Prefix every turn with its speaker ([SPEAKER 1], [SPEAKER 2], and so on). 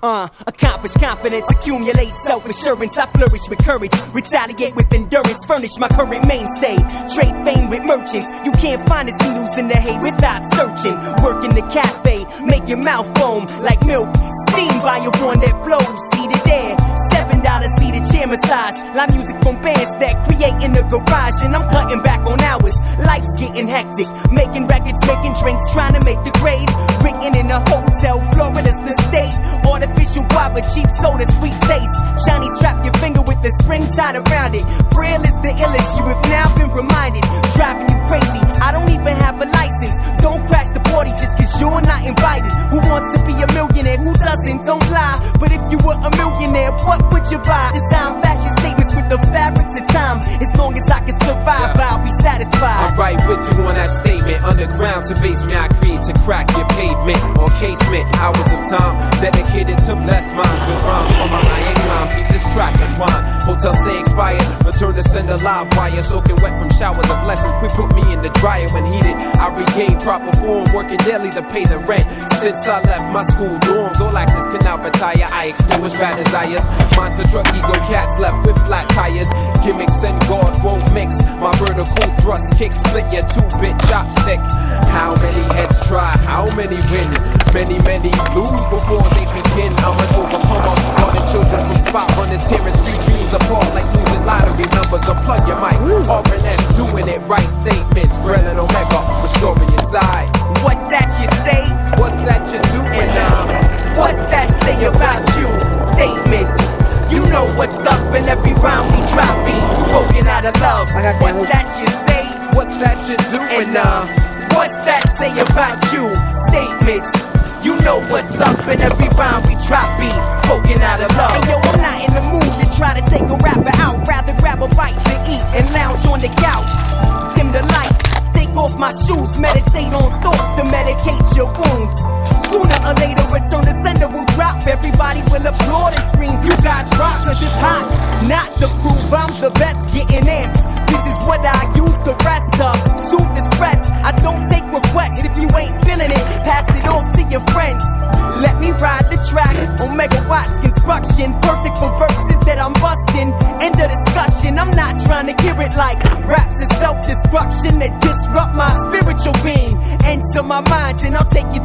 [SPEAKER 1] Accomplish confidence, accumulate self-assurance. I flourish with courage, retaliate with endurance. Furnish my current mainstay, trade fame with merchants. You can't find us news in the hay without searching. Work in the cafe, make your mouth foam like milk. Steam by your one that blows, seated there. $7 seated chair massage. Live music from bands that create in the garage. And I'm cutting back on hours, life's getting hectic. Making records, making drinks, trying to make the grade. Written in a hotel, Florida's the state. Artificial guava, cheap soda, sweet taste. Shiny strap your finger with the spring tied around it. Braille is the illest, you have now been reminded. Driving you crazy, I don't even have a license. Don't crash the party just cause you're not invited. Who wants to be a millionaire? Who doesn't? Don't lie. But if you were a millionaire, what would you buy? Design fashion statements with the fabrics of time. As long as I can survive, I'll be satisfied.
[SPEAKER 2] I'm right with you on that statement. Underground to basement, I create to crack your pavement. On casement, hours of time dedicated to bless mine. With rhymes from my iron climb. Keep this track and wine. Hotel stay expired. Return to send a live wire. Soaking wet from showers of blessing. Quick put me in the dryer when heated. I regain proper form. Working daily to pay the rent. Since I left my school dorms, all actors can now retire. I extinguish bad desires. Monster truck ego cats left with flat tires. Gimmicks and God won't mix. My vertical thrust kick split your 2-bit chopstick. How many heads try? How many win? Many lose before they begin. I'm an overcomer. Running children from spot runners, tearing street dreams apart like losing lottery numbers. Unplug your mic. RNS doing it right. Statements. Grilling Omega, restoring your side.
[SPEAKER 1] What's that you say?
[SPEAKER 2] What's that you doing now?
[SPEAKER 1] What's that say about you? Statements. You know what's up in every round we drop beats spoken out of love. What's that you say?
[SPEAKER 2] What's that you doing now?
[SPEAKER 1] What's that say about you? Statements. You know what's up in every round we drop beats spoken out of love. Hey yo, I'm not in the mood to try to take a rapper out. Rather grab a bite to eat and lounge on the couch. Dim the lights, take off my shoes, meditate on thoughts to medicate your wounds. Sooner or later, return to sender will drop. Everybody will applaud and scream, you guys rock, cause it's hot. Not to prove I'm the best, getting amped. This is what I use the rest of. Soothe the stress, I don't take requests. If you ain't feeling it, pass it off to your friends. Let me ride the track on megawatts construction. Perfect for verses that I'm busting. End of discussion, I'm not trying to hear it like raps is self-destruction that disrupt my spiritual being. Enter my mind and I'll take you